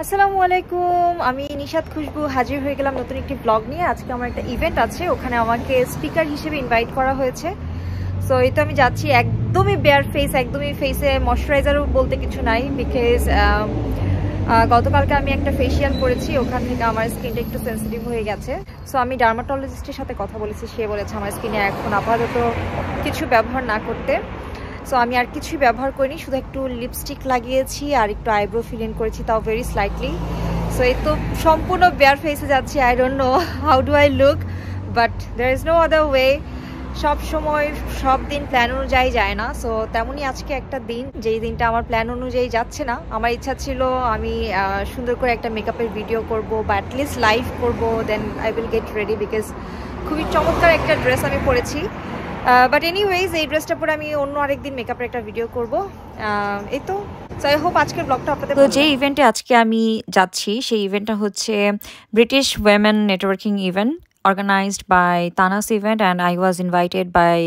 আসসালামু আলাইকুম, আমি নিশাত খুশবু হাজির হয়ে গেলাম নতুন একটি ব্লগ নিয়ে। আজকে আমার একটা ইভেন্ট আছে, ওখানে আমাকে স্পিকার হিসেবে ইনভাইট করা হয়েছে। সো এই তো আমি যাচ্ছি, একদমই বেয়ার ফেস, একদমই ফেসে ময়শ্চারাইজারও বলতে কিছু নাই, বিকজ গতকালকে আমি একটা ফেসিয়াল করেছি, ওখান থেকে আমার স্কিনটা একটু সেন্সিটিভ হয়ে গেছে। সো আমি ডার্মাটোলজিস্টের সাথে কথা বলেছি, সে বলেছে আমার স্কিনে এখন আপাতত কিছু ব্যবহার না করতে। সো আমি আর কিছুই ব্যবহার করিনি, শুধু একটু লিপস্টিক লাগিয়েছি আর একটু আইব্রো ফিল ইন করেছি, তাও ভেরি স্লাইটলি। সো এই তো সম্পূর্ণ বেয়ার ফেসে যাচ্ছি। I don't know how do I look, but there is no other way. সব সময় সব দিন প্ল্যান অনুযায়ী যায় না, সো তেমনই আজকে একটা দিন যেই দিনটা আমার প্ল্যান অনুযায়ী যাচ্ছে না। আমার ইচ্ছা ছিল আমি সুন্দর করে একটা মেকআপের ভিডিও করব বা অ্যাটলিস্ট লাইভ করব, then I will get ready, because খুবই চমৎকার একটা ড্রেস আমি পরেছি। বাট এনিওয়েজ এই ড্রেসটা পরে আমি অন্য আরেকদিন মেকআপের একটা ভিডিও করব। এই তো আই হোপ আজকের ব্লগটা আপনাদের। তো যে ইভেন্টে আজকে আমি যাচ্ছি সেই ইভেন্টটা হচ্ছে British women networking event organized by Tanas Event, and I was invited by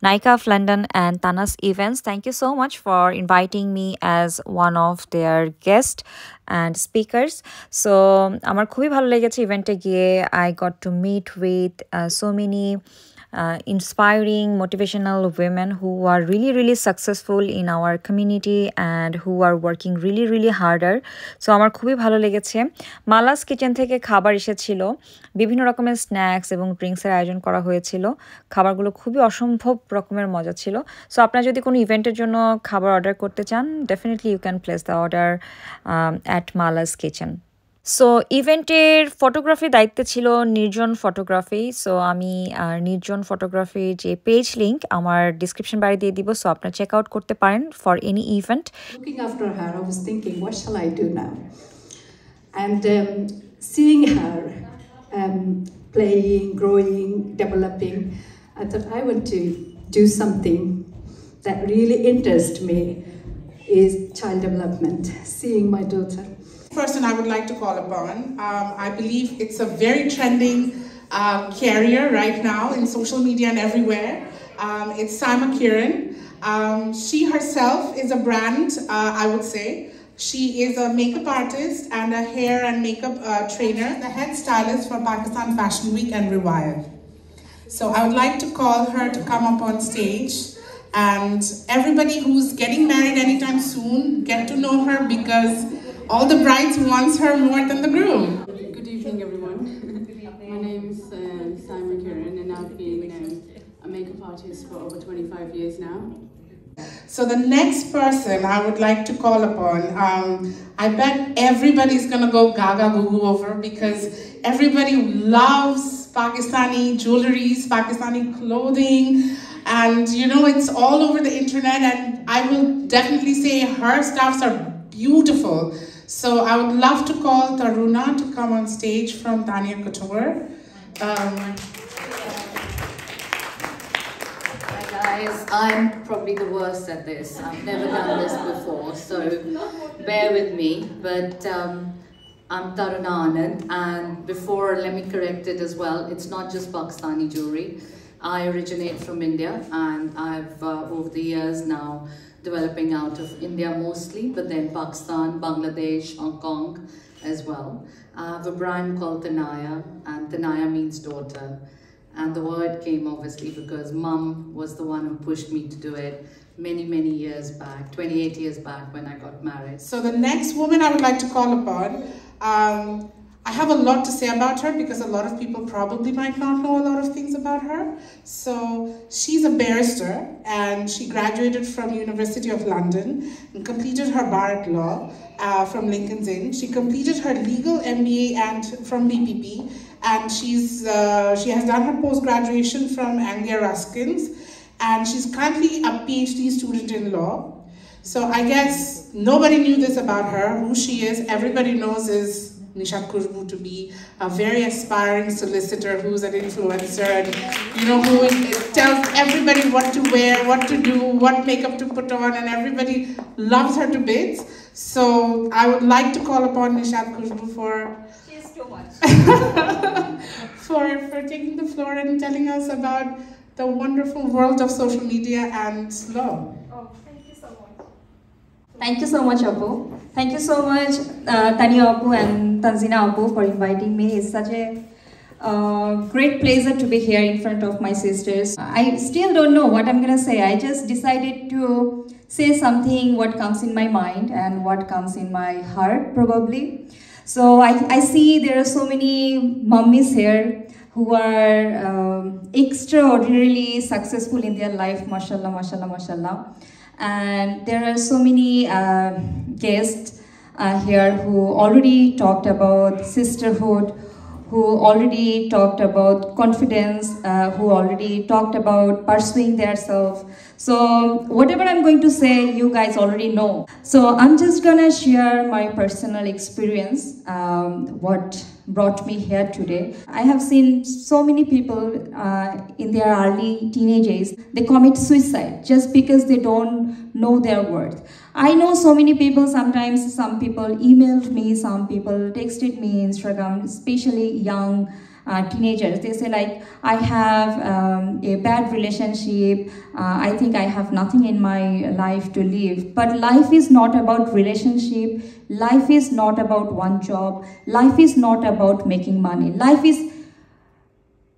Nykaa of London and Tanas Events. Thank you so much for inviting me as one of their guests and speakers. So আমার খুবই ভালো লেগেছে ইভেন্টে গিয়ে। I got to meet with so many inspiring motivational women who are really successful in our community and who are working really harder. So আমার খুবই ভালো লেগেছে। মালাস কিচেন থেকে খাবার এসেছিল, বিভিন্ন রকমের স্ন্যাক্স এবং ড্রিঙ্কসের আয়োজন করা হয়েছিল। খাবারগুলো খুবই অসম্ভব রকমের মজা ছিল। সো আপনারা যদি কোনো ইভেন্টের জন্য খাবার অর্ডার করতে চান, definitely you can place the order at Mala's kitchen. So ইভেন্টের ফটোগ্রাফির দায়িত্বে ছিল নির্জন ফটোগ্রাফি। সো আমি নির্জন ফটোগ্রাফির যে পেজ লিঙ্ক আমার ডিসক্রিপশন বারে দিয়ে দিব, সো আপনারা চেক আউট করতে পারেন for any event. Looking after her, I was thinking, what shall I do now? And seeing her playing, growing, developing, I thought I want to do something that really interests me, is child development, seeing my daughter. Person I would like to call upon. I believe it's a very trending carrier right now in social media and everywhere. It's Saima Kiran. She herself is a brand, I would say. She is a makeup artist and a hair and makeup trainer, the head stylist for Pakistan Fashion Week and Rewired. So I would like to call her to come up on stage, and everybody who's getting married anytime soon, get to know her, because all the brides wants her more than the groom. Good evening, everyone. My name is Saima Kiran, and I've been a makeup artist for over 25 years now. So the next person I would like to call upon, I bet everybody's gonna go gaga goo over, because everybody loves Pakistani jewelries, Pakistani clothing, and you know, it's all over the internet, and I will definitely say her stuffs are beautiful. So I would love to call Taruna to come on stage from Tanya Couture. Hi guys, I'm probably the worst at this. I've never done this before, so bear with me. But I'm Taruna Anand, and before, let me correct it as well. It's not just Pakistani jewelry. I originate from India, and I've over the years now developing out of India mostly, but then Pakistan, Bangladesh, Hong Kong as well. I have a brand called Tanaya, and Tanaya means daughter. And the word came obviously because mum was the one who pushed me to do it many years back, 28 years back when I got married. So the next woman I would like to call upon, I have a lot to say about her because a lot of people probably might not know a lot of things about her. So she's a barrister, and she graduated from University of London and completed her bar at law from Lincoln's Inn. She completed her legal MBA and from BPP, and she has done her post-graduation from Anglia Ruskin's, and she's currently a PhD student in law. So I guess nobody knew this about her. Who she is, everybody knows is Nishat Khushbu to be a very aspiring solicitor who's an influencer, and you know, who tells everybody what to wear, what to do, what makeup to put on, and everybody loves her to bits. So I would like to call upon Nishat Khushbu for She's too much. for taking the floor and telling us about the wonderful world of social media and law. Oh, thank you so much. Thank you so much, Apu. Thank you so much, Tanya Apu and Tanzina Apu, for inviting me. It's such a great pleasure to be here in front of my sisters. I still don't know what I'm gonna say. I just decided to say something what comes in my mind and what comes in my heart, probably. So I see there are so many mummies here who are extraordinarily successful in their life, mashallah, mashallah, mashallah. And there are so many guests here who already talked about sisterhood, who already talked about confidence, who already talked about pursuing their self. So whatever I'm going to say, you guys already know. So I'm just gonna share my personal experience, what brought me here today. I have seen so many people in their early teenage age, they commit suicide just because they don't know their worth. I know so many people, sometimes some people emailed me, some people texted me Instagram, especially young teenagers. They say like, I have a bad relationship, I think I have nothing in my life to live. But life is not about relationship, life is not about one job, life is not about making money. Life is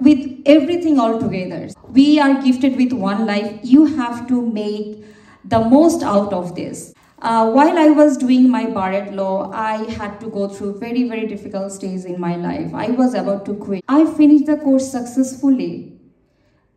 with everything all together. We are gifted with one life. You have to make the most out of this. While I was doing my bar at law, I had to go through very, very difficult stages in my life. I was about to quit. I finished the course successfully.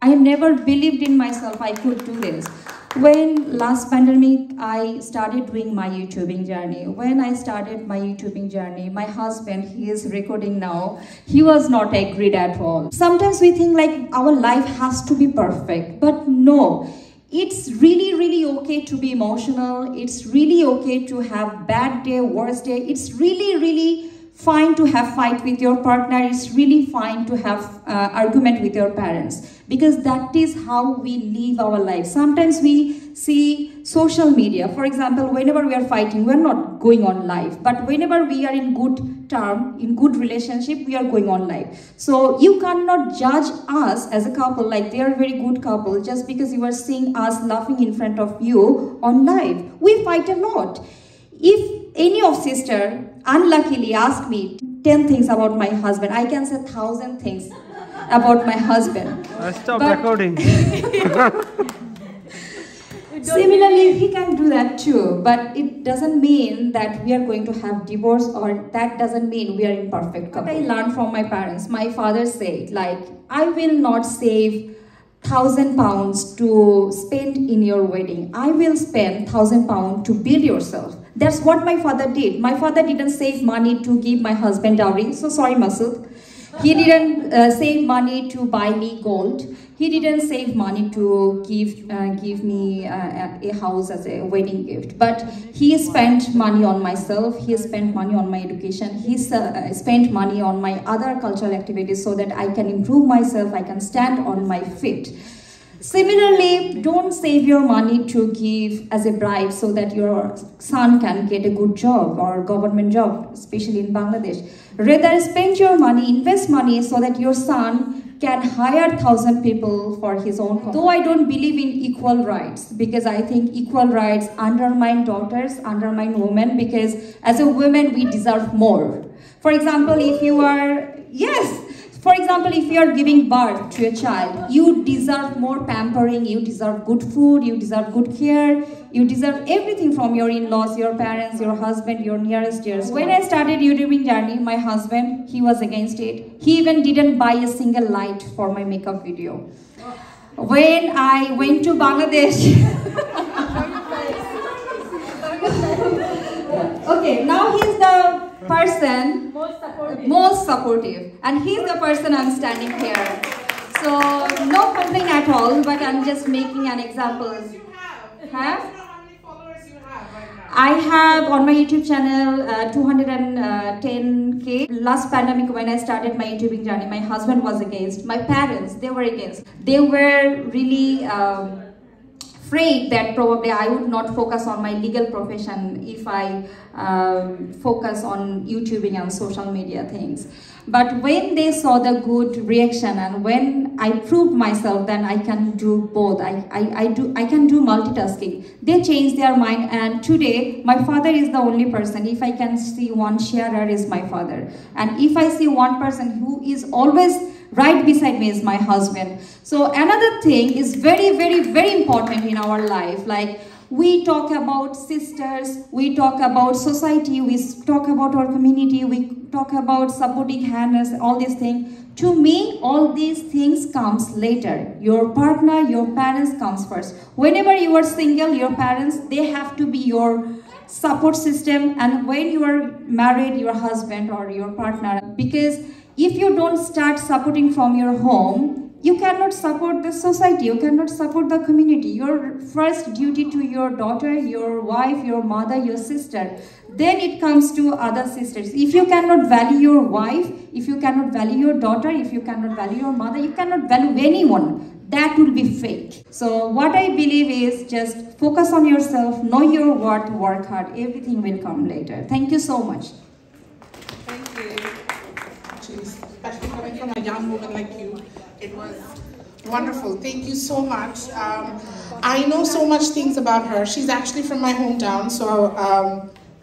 I never believed in myself I could do this. When last pandemic, I started doing my YouTubing journey. When I started my YouTubing journey, my husband, he is recording now, he was not agreed at all. Sometimes we think like our life has to be perfect, but no. It's really, really okay to be emotional. It's really okay to have bad day, worst day. It's really, really fine to have fight with your partner. It's really fine to have argument with your parents, because that is how we live our life. Sometimes we see social media. For example, whenever we are fighting, we're not going on live. But whenever we are in good term, in good relationship, we are going on live. So you cannot judge us as a couple like they are a very good couple just because you are seeing us laughing in front of you on live. We fight a lot. If any of sister unluckily ask me 10 things about my husband, I can say 1,000 things about my husband. Stop recording. Similarly, he can do that too, but it doesn't mean that we are going to have divorce, or that doesn't mean we are imperfect couple. What I learned from my parents, my father said, like, I will not save £1,000 to spend in your wedding. I will spend £1,000 to build yourself. That's what my father did. My father didn't save money to give my husband dowry. So sorry, Masood. He didn't save money to buy me gold. He didn't save money to give me a house as a wedding gift. But he spent money on myself. He spent money on my education. He spent money on my other cultural activities so that I can improve myself. I can stand on my feet. Similarly, don't save your money to give as a bribe so that your son can get a good job or government job, especially in Bangladesh. Rather, spend your money, invest money so that your son can hire 1,000 people for his own cause. Though I don't believe in equal rights, because I think equal rights undermine daughters, undermine women, because as a woman, we deserve more. For example, if you are, for example, if you are giving birth to a child, you deserve more pampering, you deserve good food, you deserve good care, you deserve everything from your in-laws, your parents, your husband, your nearest dears. When I started YouTubing journey, my husband, he was against it. He even didn't buy a single light for my makeup video. When I went to Bangladesh, okay, now he's the person most supportive, and he's the person I'm standing here. So no complaint at all, but I'm just making an example. I have on my YouTube channel 210K. Last pandemic, when I started my YouTubing journey, my husband was against. My parents, they were against. They were really afraid that probably I would not focus on my legal profession if I focus on YouTubing and social media things. But when they saw the good reaction and when I proved myself that I can do both, I can do multitasking, they changed their mind, and today my father is the only person. If I can see one sharer is my father, and if I see one person who is always right beside me is my husband. So another thing is very, very, very important in our life. Like, we talk about sisters, we talk about society, we talk about our community, we talk about supporting hands, all these things. To me, all these things comes later. Your partner, your parents comes first. Whenever you are single, your parents, they have to be your support system. And when you are married, your husband or your partner, because if you don't start supporting from your home, you cannot support the society, you cannot support the community. Your first duty to your daughter, your wife, your mother, your sister. Then it comes to other sisters. If you cannot value your wife, if you cannot value your daughter, if you cannot value your mother, you cannot value anyone. That will be fake. So what I believe is just focus on yourself, know your worth, work hard. Everything will come later. Thank you so much. Thank you. Especially coming from a young woman like you, it was wonderful. Thank you so much. I know so much things about her. She's actually from my hometown, so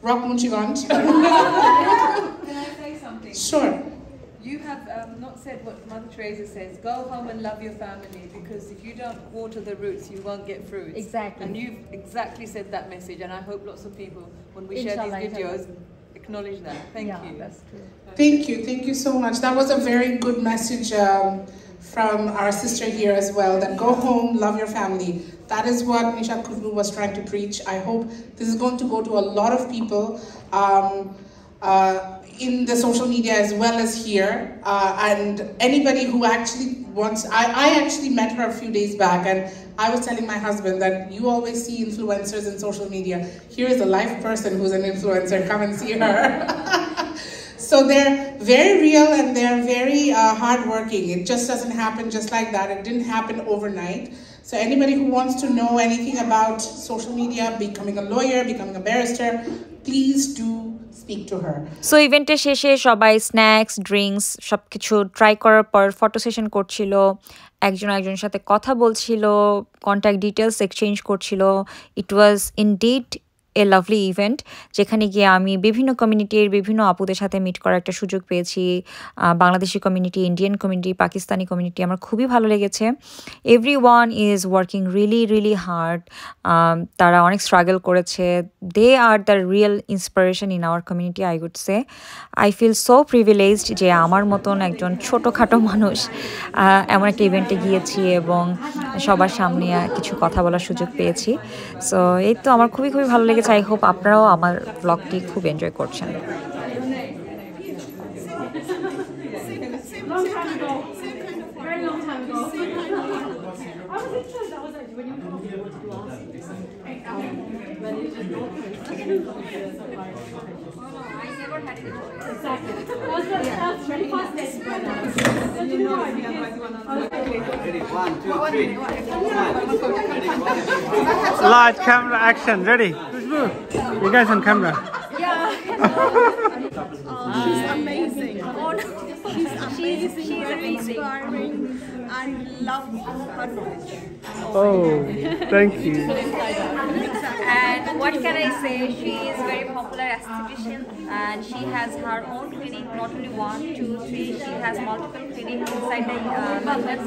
Rock Munchiganj. Can I say something? Sure. You have not said what Mother Teresa says, go home and love your family, because if you don't water the roots, you won't get fruits. Exactly. And you've exactly said that message, and I hope lots of people, when we share these videos, acknowledge that. Thank you. That's true. Thank you so much. That was a very good message from our sister here as well, that go home, love your family. That is what Nishat Khushbu was trying to preach. I hope this is going to go to a lot of people in the social media as well as here. And anybody who actually wants, I actually met her a few days back, and I was telling my husband that you always see influencers in social media. Here is a live person who's an influencer, come and see her. So they're very real and they're very hardworking. It just doesn't happen just like that. It didn't happen overnight. So anybody who wants to know anything about social media, becoming a lawyer, becoming a barrister, please do speak to her. So ইভেন্টের শেষে সবাই snacks, drinks সবকিছু try করার পর photo session করছিল, একজন একজনের সাথে কথা বলছিল, কন্ট্যাক্ট ডিটেলস এক্সচেঞ্জ করছিল। ইট ওয়াজ ইনডিড এ লাভলি ইভেন্ট, যেখানে গিয়ে আমি বিভিন্ন কমিউনিটির বিভিন্ন আপুদের সাথে মিট করার একটা সুযোগ পেয়েছি। Bangladeshi community, Indian community, Pakistani community, আমার খুবই ভালো লেগেছে। Everyone is working really really hard. তারা অনেক স্ট্রাগল করেছে। They are the real inspiration in our community, I would say. I feel so privileged যে আমার মতন একজন ছোটোখাটো মানুষ এমন একটা ইভেন্টে গিয়েছি এবং সবার সামনে কিছু কথা বলার সুযোগ পেয়েছি। সো এই তো আমার খুবই খুবই ভালো লেগেছে। আই হোপ আপনারাও আমার ব্লগটি খুব এনজয় করছেন। Large camera action, ready? You guys on camera. She's amazing. She's very inspiring. I love her knowledge. Oh, thank you. And what can I say? She is very popular esthetician, and she has her own clinic, not only 1, 2, 3. She has multiple clinics inside the London,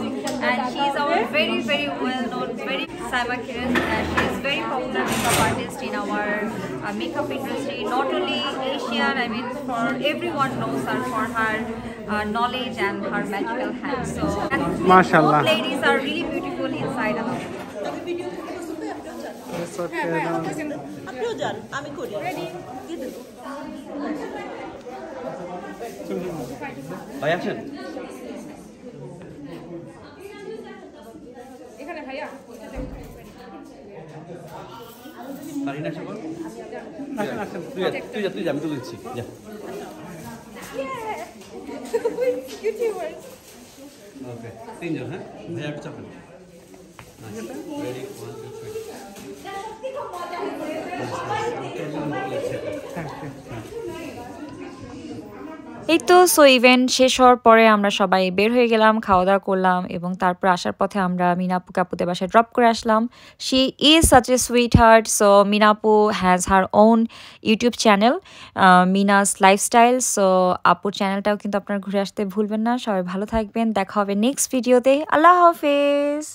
and she is our very, very well-known, very Saima Kiran. She is very popular makeup artist in our makeup industry, not only Asian. I mean, for everyone knows her for her knowledge and her magical hands. So, and Mashallah. both ladies are really beautiful inside and out. It's okay. By action. তুই যা আমি তুলে দিচ্ছি যা। ওকে 3 জন, হ্যাঁ ভাইয়া একটু চাপেন। Ready? 1, 2, 3. এই তো সো ইভেন্ট শেষ হওয়ার পরে আমরা সবাই বের হয়ে গেলাম, খাওয়া দাওয়া করলাম এবং তারপর আসার পথে আমরা মিনাপু কাপুদের বাসায় ড্রপ করে আসলাম। She is such a sweetheart. So মিনাপু has her own YouTube channel Mina's lifestyle. So আপুর চ্যানেলটাও কিন্তু আপনারা ঘুরে আসতে ভুলবেন না। সবাই ভালো থাকবেন, দেখা হবে নেক্সট ভিডিওতে। আল্লাহ হাফেজ।